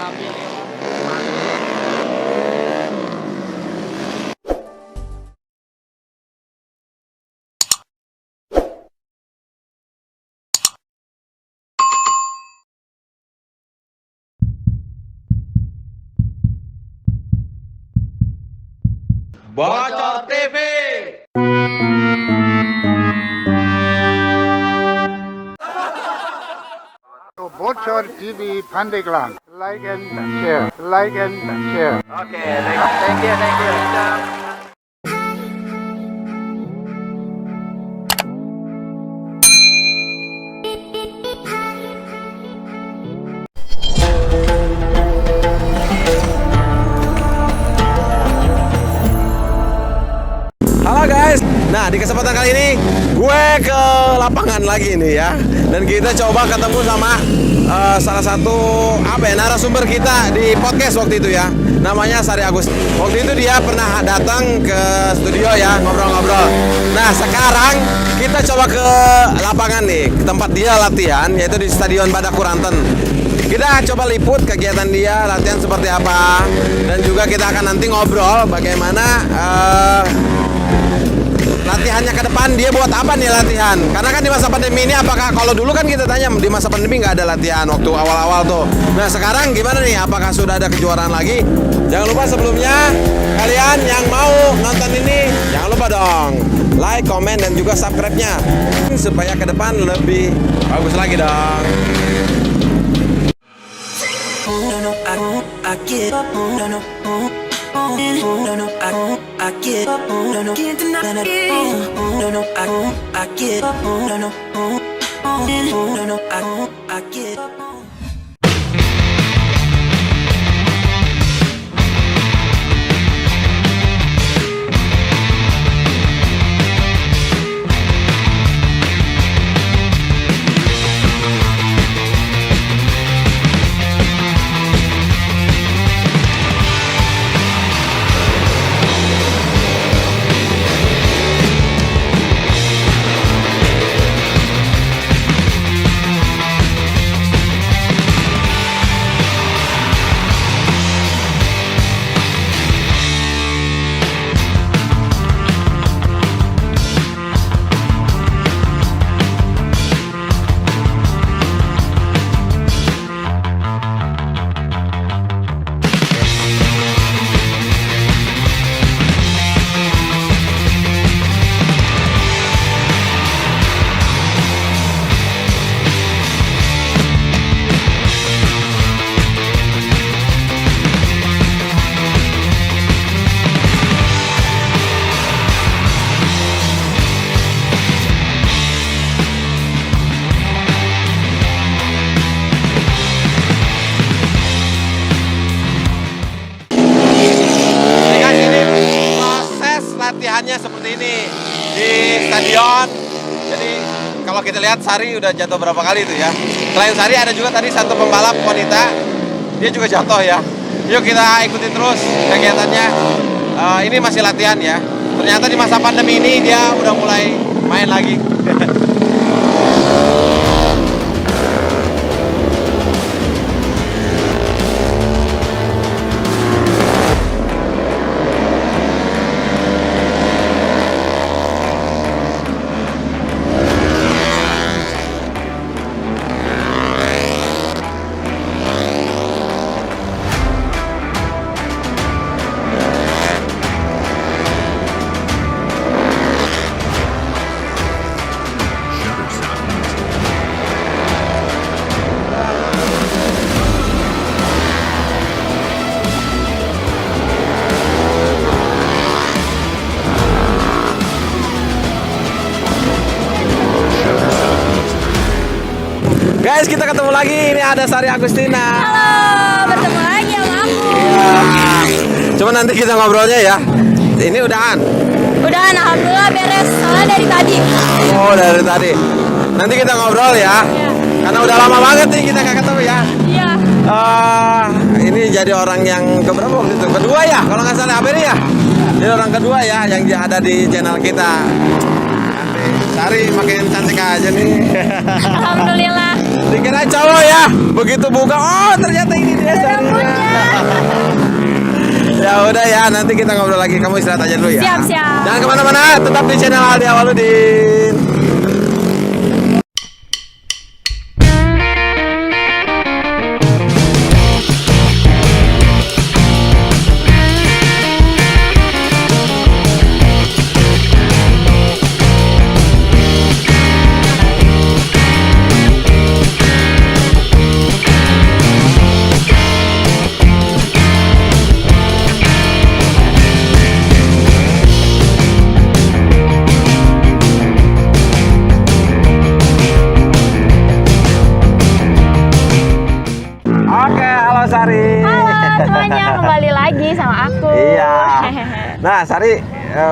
Bocor TV. Bocor TV Pandeglang. Like and share. Like and share. Okay, thank you. Halo guys, nah di kesempatan kali ini gue ke lapangan lagi nih ya, dan kita coba ketemu sama salah satu narasumber kita di podcast waktu itu ya, namanya Sari Agus. Waktu itu dia pernah datang ke studio ya, ngobrol-ngobrol. Nah sekarang kita coba ke lapangan nih, ke tempat dia latihan, yaitu di Stadion Badakuranten. Kita coba liput kegiatan dia, latihan seperti apa, dan juga kita akan nanti ngobrol bagaimana latihannya ke depan, dia buat apa nih latihan. Karena kan di masa pandemi ini, apakah kalau dulu kan kita tanya di masa pandemi nggak ada latihan waktu awal-awal tuh. Nah sekarang gimana nih, apakah sudah ada kejuaraan lagi? Jangan lupa sebelumnya, kalian yang mau nonton ini jangan lupa dong like, komen, dan juga subscribe-nya, supaya ke depan lebih bagus lagi dong. I get up, can't deny it. I get up, I get up. Latihannya seperti ini di stadion. Jadi kalau kita lihat Sari udah jatuh berapa kali itu ya. Selain Sari ada juga tadi satu pembalap wanita, dia juga jatuh ya. Yuk kita ikuti terus kegiatannya. Ini masih latihan ya. Ternyata di masa pandemi ini dia udah mulai main lagi. Guys, kita ketemu lagi. Ini ada Sari Agustina. Halo, bertemu lagi sama aku. Iya. Cuma nanti kita ngobrolnya ya. Ini udahan? Udahan, alhamdulillah beres. Soalnya dari tadi. Oh, dari tadi. Nanti kita ngobrol ya. Iya. Karena udah lama banget nih kita nggak ketemu ya. Iya. Ini jadi orang yang keberapa waktu itu? Kedua ya, kalau nggak salah apa ini ya? Jadi orang kedua ya yang ada di channel kita. Sari makin cantik aja nih. Alhamdulillah. Dikira cowok ya, begitu buka, oh ternyata ini dia Sari. udah ya, nanti kita ngobrol lagi. Kamu istirahat aja dulu ya. Siap, siap. Jangan kemana-mana, tetap di channel Aldi Awaludin. Oke, halo Sari. Halo semuanya, kembali lagi sama aku. Iya. Nah, Sari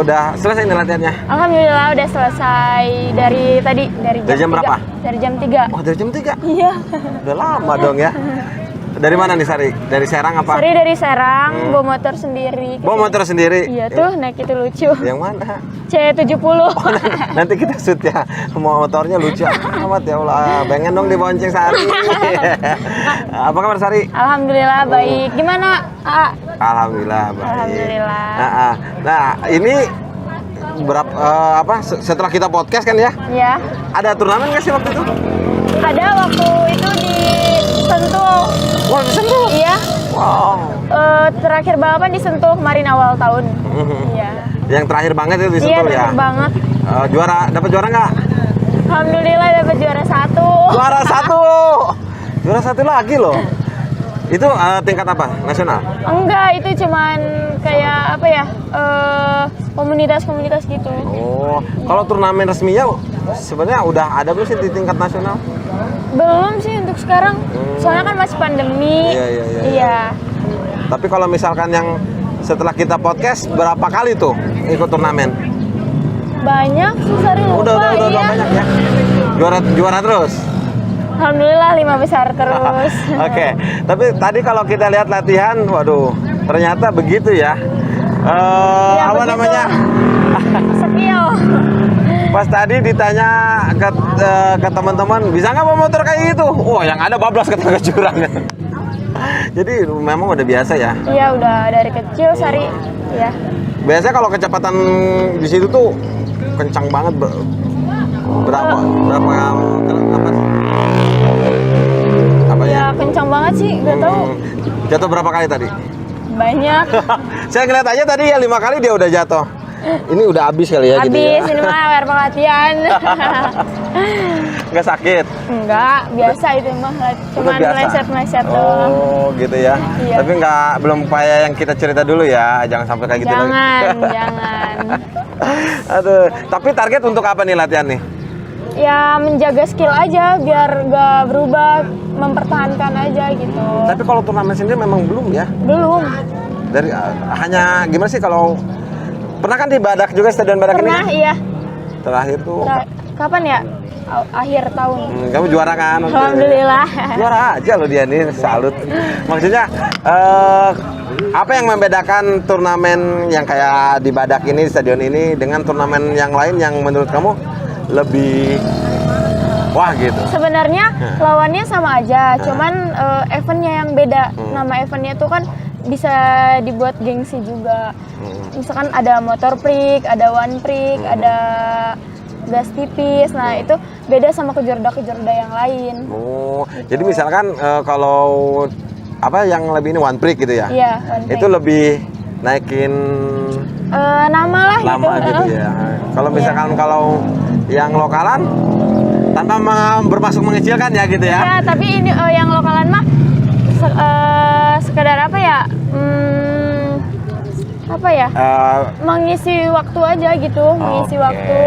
udah selesai nih latihannya. Alhamdulillah udah selesai dari tadi dari Dari jam 3. berapa? Dari jam 3. Oh, dari jam 3. Iya. Udah lama dong ya. Dari mana nih Sari? Dari Serang apa? Sari dari Serang, bawa motor sendiri. Bawa motor sendiri? Iya tuh, naik itu lucu. Yang mana? C70. Nanti kita shoot ya. Motornya lucu amat ya Allah. Pengen dong dibonceng Sari. Apa kabar Sari? Alhamdulillah baik. Gimana? Alhamdulillah baik. Alhamdulillah. Nah, ini berapa setelah kita podcast kan ya? Ya. Ada turnamen nggak sih waktu itu? Ada waktu itu di Sentul. Wah, di Sentul. Iya. Wow. Terakhir balapan di Sentul kemarin awal tahun. Iya. Yang terakhir banget itu di Iya, Sentul ya. terakhir banget. Dapat juara nggak? Alhamdulillah dapat juara 1. Juara 1. Juara 1 lagi loh. Itu tingkat apa? Nasional? Enggak, itu cuman kayak apa ya? Komunitas-komunitas gitu. Oh, kalau turnamen resminya sebenarnya udah ada belum sih di tingkat nasional? Belum sih untuk sekarang. Soalnya kan masih pandemi. Iya. Tapi kalau misalkan yang setelah kita podcast berapa kali tuh ikut turnamen? Banyak sih, Sari lupa. Udah Iya. banyak ya. Juara terus. Alhamdulillah 5 besar terus. Oke, tapi tadi kalau kita lihat latihan, waduh, ternyata begitu ya. Ya, Apa begitu. namanya? Skill. Pas tadi ditanya ke teman-teman, bisa nggak bawa motor kayak gitu? Wah, yang ada bablas ke tengah jurang. Jadi memang udah biasa ya. Iya, udah dari kecil Sari. Iya. Biasanya kalau kecepatan di situ tuh kencang banget. Berapa apa sih? Apanya? Ya, kencang banget sih, nggak tahu. Jatuh berapa kali tadi? Banyak. Saya ngeliat aja tadi ya 5 kali dia udah jatuh. Ini udah habis kali ya. Habis jadi ini mah air penglatihan. Nggak sakit? Enggak, biasa itu mah cuma Udah biasa? meleset-meleset doang. Oh gitu ya. Iya. Tapi belum upaya yang kita cerita dulu ya. Jangan sampai kayak gitu lagi. Jangan. Aduh, tapi target untuk apa nih latihan nih? Ya menjaga skill aja biar nggak berubah, mempertahankan aja gitu. Tapi kalau turnamen sendiri memang belum ya. Belum. Dari hanya gimana sih kalau pernah kan di Badak juga, Stadion Badak ini? Pernah, iya. Terakhir tuh Kapan ya? Akhir tahun. kamu juara kan? Oke. Alhamdulillah. Juara aja loh dia nih, salut. Maksudnya apa yang membedakan turnamen yang kayak di Badak ini, stadion ini dengan turnamen yang lain yang menurut kamu lebih wah gitu? Sebenarnya lawannya sama aja, cuman eventnya yang beda. Nama eventnya tuh kan bisa dibuat gengsi juga. Misalkan ada motor prik, ada one prik, ada gas tipis. Nah, itu beda sama kejorda-kejorda yang lain. Oh, jadi misalkan kalau apa yang lebih ini one prik gitu ya? Iya, one prik. Itu lebih naikin nama lah lama gitu ya. Kalau misalkan kalau yang lokalan tanpa bermaksud mengecilkan ya gitu ya. Ya, tapi ini yang lokalan mah sekedar apa ya? Mengisi waktu aja gitu, mengisi waktu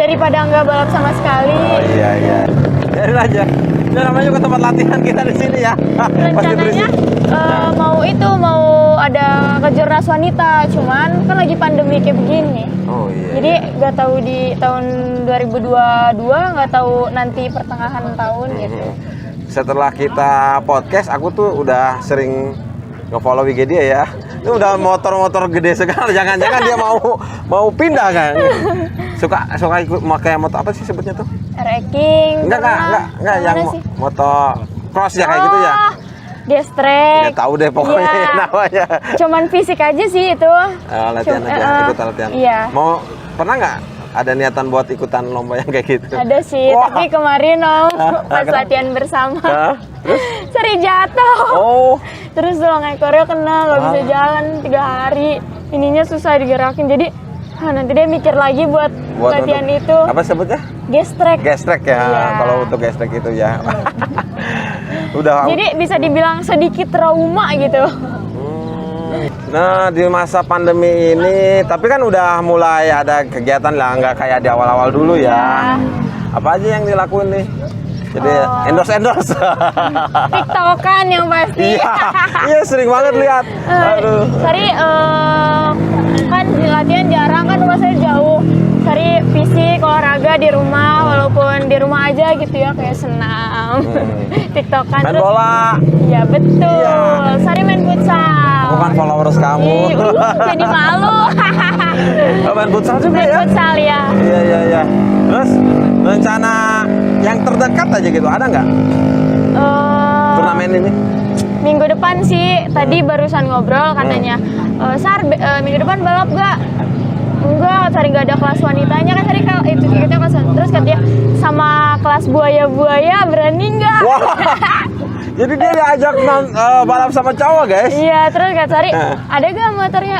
daripada nggak balap sama sekali. Oh iya. Biarin aja. Ini namanya juga tempat latihan kita di sini ya. Rencananya mau ada kejurnas wanita, cuman kan lagi pandemi kayak begini. Oh iya. Jadi nggak tahu di tahun 2022, nggak tahu nanti pertengahan tahun gitu. Setelah kita podcast, aku tuh udah sering nge-follow IG dia ya. Ini udah motor-motor gede sekali. Jangan-jangan dia mau pindah kan? Suka ikut pakai motor apa sih sebutnya tuh? Wrecking. Enggak yang motor cross ya kayak gitu ya. gestrek. Nggak tahu deh pokoknya Iya. namanya. Cuman fisik aja sih itu. Latihan Cuma- aja, ikut latihan. Iya. Mau pernah nggak ada niatan buat ikutan lomba yang kayak gitu? Ada sih, Wah. tapi kemarin Om pas kenapa? latihan bersama Hah? Terus? sering jatuh. Oh, Terus tulang ekornya kena, nggak bisa jalan 3 hari. Ininya susah digerakin, jadi nanti dia mikir lagi buat latihan untuk- itu. Apa sebutnya? Gestrek. Gestrek ya. Iya. Kalau untuk gestrek itu ya. Udah. Jadi bisa dibilang sedikit trauma gitu. Nah, di masa pandemi ini, tapi kan udah mulai ada kegiatan lah, nggak kayak di awal-awal dulu ya. Apa aja yang dilakuin nih? Jadi endorse. TikTokan yang pasti. Iya, iya sering banget lihat. Aduh. Sari kan di latihan jarang kan rumahnya jauh. Sari fisik olahraga di rumah, walaupun di rumah aja gitu ya, kayak senam. TikTokan Main terus. bola. Iya betul. Iya. Sari main futsal. Bukan followers kamu. Jadi malu. Main futsal juga Main ya? futsal ya. Iya. Terus rencana yang terdekat aja gitu, ada nggak turnamen ini? Minggu depan sih, tadi barusan ngobrol katanya, Sar, minggu depan balap gak? Enggak, Sari nggak ada kelas wanitanya kan Sari itu kita kelas. Terus katanya sama kelas buaya berani nggak? Wah, jadi dia diajak balap sama cowok guys? Iya, terus kata Sari, ada gak motornya?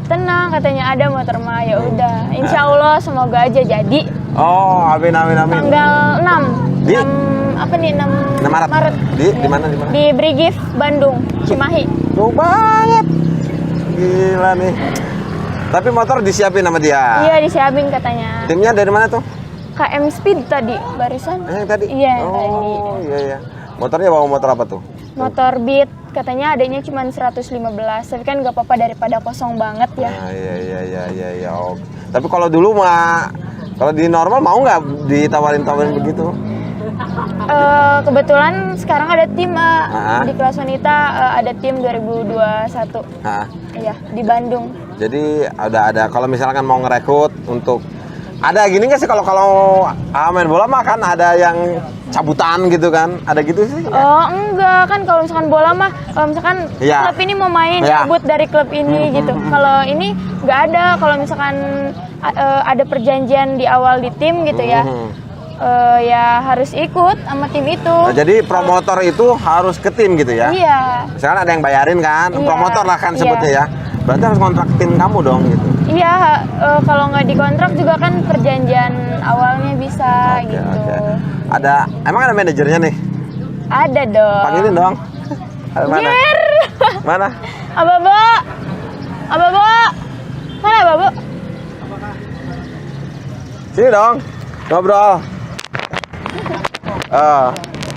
Tenang katanya ada motor mah, ya udah. Insya Allah semoga aja jadi. Oh, amin. Tanggal 6 Di? 6 apa nih 6 Maret. Di mana? Di Brigif Bandung, Cimahi. Jauh banget. Gila nih. Tapi motor disiapin sama dia. Iya, disiapin katanya. Timnya dari mana tuh? KM Speed tadi barusan. Yang tadi? Iya, yang tadi. Oh, iya. Motornya bawa motor apa tuh? Motor Beat katanya adanya cuma 115, tapi kan nggak apa-apa daripada kosong banget ya. Nah, iya. Oh. Tapi kalau dulu kalau di normal mau nggak ditawarin begitu? Kebetulan sekarang ada tim di kelas wanita, ada tim 2021. Nah, Iya, di Bandung. jadi ada kalau misalkan mau ngerekrut untuk ada gini nggak sih kalau main bola mah kan ada yang cabutan gitu kan, ada gitu sih? Oh enggak, kan kalau misalkan bola mah kalau misalkan Iya. klub ini mau main Iya. cabut dari klub ini gitu. Kalau ini nggak ada, kalau misalkan ada perjanjian di awal di tim gitu ya. Ya harus ikut sama tim itu. Nah, jadi promotor itu harus ke tim gitu ya? Iya. Misalkan ada yang bayarin kan, Iya. promotor lah kan Iya. sebutnya ya. Berarti harus kontrak tim kamu dong gitu. Iya, kalau nggak dikontrak juga kan perjanjian awalnya bisa Oke, gitu. oke. Emang ada manajernya nih? Ada dong. Panggilin dong. Ada mana? Jer. Mana? Ababo. Mana Ababo? Sini dong. Ngobrol.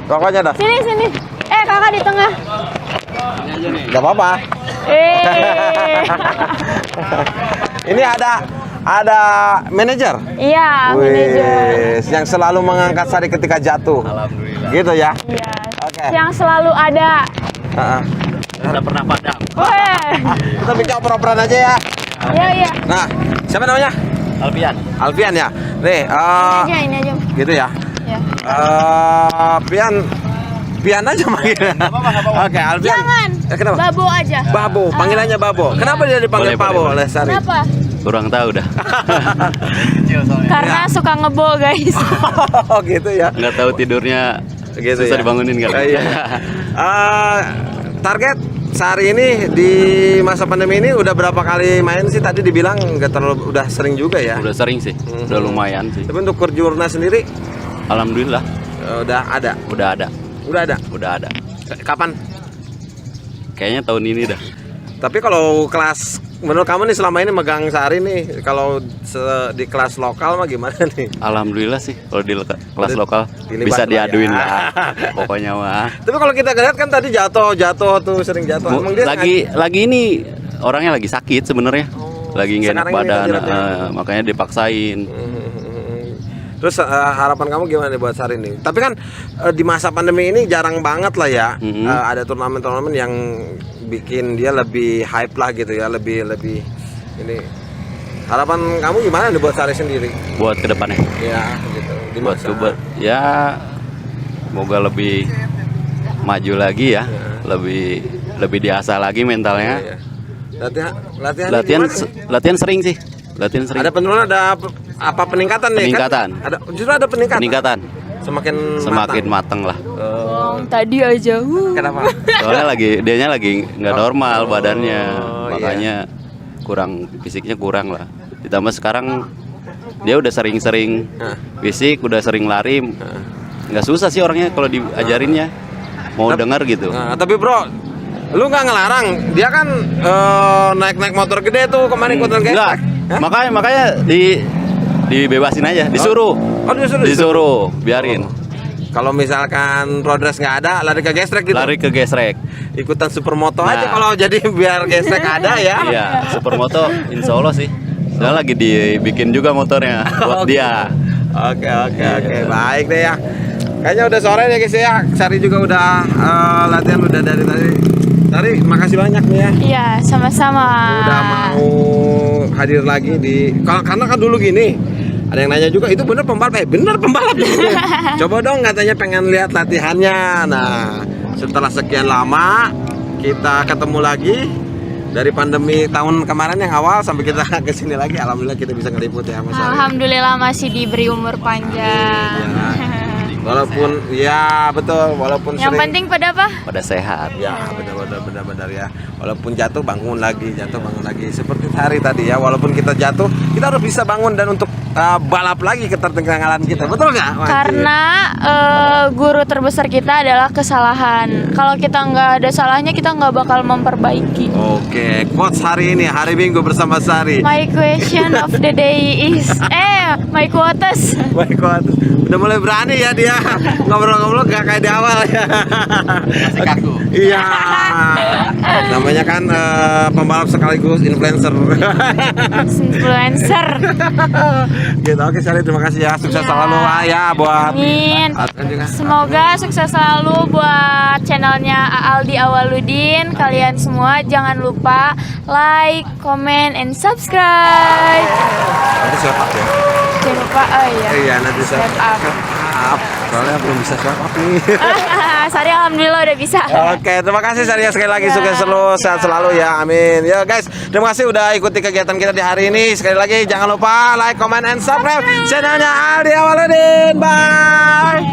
Pokoknya dah. Sini. Kakak di tengah. Gak apa-apa. Ini ada manajer. Iya, manajer. Wih, yang selalu mengangkat Sari ketika jatuh. Alhamdulillah. Gitu ya. Iya. Oke. Yang selalu ada. Tidak pernah padam. Weh. Kita bikin oper-operan aja ya. Iya. Nah, siapa namanya? Alfian. Alfian ya. Nih, Ini aja. gitu ya. Ya. Pian aja manggilnya. Oke, Alfian. Jangan. Kenapa? Babo aja. Babo, panggilannya Babo. Kenapa dia dipanggil Boleh, Babo boleh. oleh Sari? Kenapa? Kurang tahu dah. Karena suka ngebo, guys. Oh, gitu ya. Nggak tahu tidurnya Gitu susah ya? dibangunin kali. Iya. Target Sari ini di masa pandemi ini udah berapa kali main sih? Tadi dibilang nggak terlalu, udah sering juga ya. Udah sering sih. Udah lumayan sih. Tapi untuk Kurjurna sendiri Alhamdulillah. udah ada. Udah ada. Kapan? Kayaknya tahun ini dah. Tapi kalau kelas menurut kamu nih selama ini megang Sari nih, kalau di kelas lokal mah gimana nih? Alhamdulillah sih kalau di kelas lokal Dilibat bisa lah diaduin ya. lah. Pokoknya mah. Tapi kalau kita lihat kan tadi jatuh tuh sering jatuh. Emang dia lagi ini orangnya lagi sakit sebenarnya. Lagi nggak enak sekarang ini badan, lagi makanya dipaksain. Terus harapan kamu gimana nih buat Sari ini? Tapi kan di masa pandemi ini jarang banget lah ya ada turnamen-turnamen yang bikin dia lebih hype lah gitu ya, lebih ini. Harapan kamu gimana nih buat Sari sendiri? Buat kedepannya. Ya gitu. Di Buat masa ya semoga lebih maju lagi ya, lebih diasah lagi mentalnya. Iya. Latihan Latihan sering sih. Latihan sering. Ada penurunan, ada apa peningkatan nih? Peningkatan. Kan? Justru ada peningkatan. Peningkatan. Semakin matang lah. Tadi aja. Kenapa? Soalnya dianya lagi nggak normal badannya, iya. makanya fisiknya kurang lah. Ditambah sekarang dia udah sering-sering fisik, udah sering lari. Nggak susah sih orangnya kalau diajarinnya. Mau dengar gitu. Tapi bro, lu nggak ngelarang? Dia kan naik motor gede tuh kemarin ikutan Enggak. Makanya dibebasin aja, disuruh. Oh, disuruh, biarin. Kalau misalkan road race nggak ada, lari ke gestrek gitu. Lari ke gesrek. Ikutan supermoto aja kalau jadi biar gestrek ada ya. Iya, supermoto insya Allah sih. Soalnya lagi dibikin juga motornya buat dia. Oke. Baik deh ya. Kayaknya udah sore ya guys ya. Sari juga udah latihan udah dari tadi. Sari, makasih banyak nih ya. Iya, sama-sama. Udah mau hadir lagi karena kan dulu gini. Ada yang nanya juga, itu bener pembalap? Bener pembalap. Coba dong, katanya pengen lihat latihannya. Nah, setelah sekian lama kita ketemu lagi dari pandemi tahun kemarin yang awal sampai kita kesini lagi. Alhamdulillah kita bisa ngeliput ya Mas Ari. Alhamdulillah masih diberi umur panjang. Walaupun ya betul, walaupun Yang sering, penting pada apa? Pada sehat. ya benar ya. Walaupun jatuh bangun lagi. Seperti hari tadi ya, walaupun kita jatuh, kita harus bisa bangun dan untuk balap lagi ketertinggalan kita. Betul nggak? Karena guru terbesar kita adalah kesalahan. Kalau kita nggak ada salahnya, kita nggak bakal memperbaiki. Oke, quotes hari ini, hari Minggu bersama Sari. My question of the day is my quotes. My quotes. Udah mulai berani ya dia ngobrol-ngobrol gak kayak di awal ya. Masih kaku. Iya. Namanya kan pembalap sekaligus influencer. Influencer. Gitu. Oke, Sari, terima kasih ya. Sukses selalu ya buat Amin. Semoga sukses selalu buat channelnya Aldi Awaludin. Kalian semua jangan lupa like, comment, and subscribe. Nanti swipe up ya. Jangan lupa, Iya, nanti swipe up. Soalnya belum bisa swipe up nih. Sari alhamdulillah udah bisa. Oke, terima kasih Sari sekali lagi, sukses selalu, sehat selalu ya, amin. Ya guys, terima kasih udah ikuti kegiatan kita di hari ini. Sekali lagi jangan lupa like, comment, and subscribe channelnya Aldi Awaludin. Bye.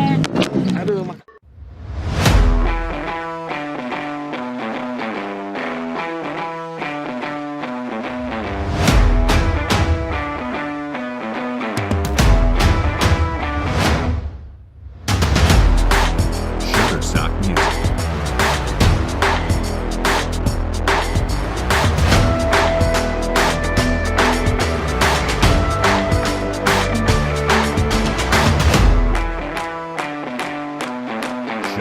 Shutterstock Music. Shutterstock Music.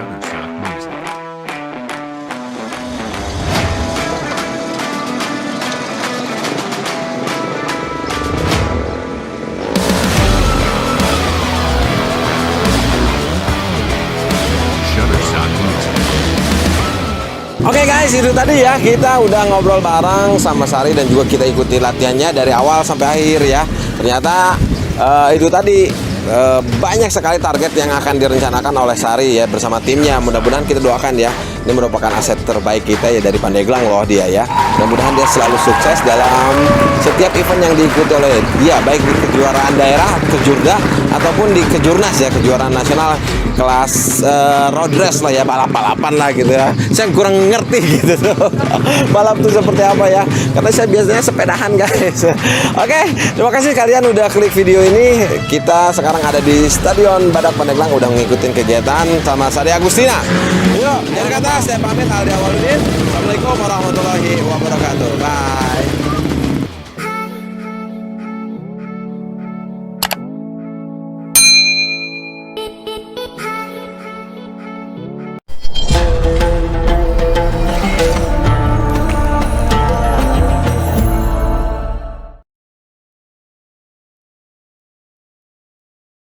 Shutterstock Music. Oke guys, itu tadi ya, kita udah ngobrol bareng sama Sari dan juga kita ikuti latihannya dari awal sampai akhir ya. Ternyata itu tadi banyak sekali target yang akan direncanakan oleh Sari ya bersama timnya. Mudah-mudahan kita doakan ya. Ini merupakan aset terbaik kita ya dari Pandeglang loh dia ya. Mudah-mudahan dia selalu sukses dalam setiap event yang diikuti oleh dia, baik di kejuaraan daerah, kejurda ataupun di kejurnas ya, kejuaraan nasional kelas road race lah ya, balap-balapan lah gitu ya. Saya kurang ngerti gitu tuh. Balap tuh seperti apa ya? Karena saya biasanya sepedahan guys. Oke, terima kasih kalian udah klik video ini. Kita sekarang ada di Stadion Badak Pandeglang udah ngikutin kegiatan sama Sari Agustina. Yuk, jangan kata saya pamit, Aldi Awaludin. Assalamualaikum warahmatullahi wabarakatuh. Bye.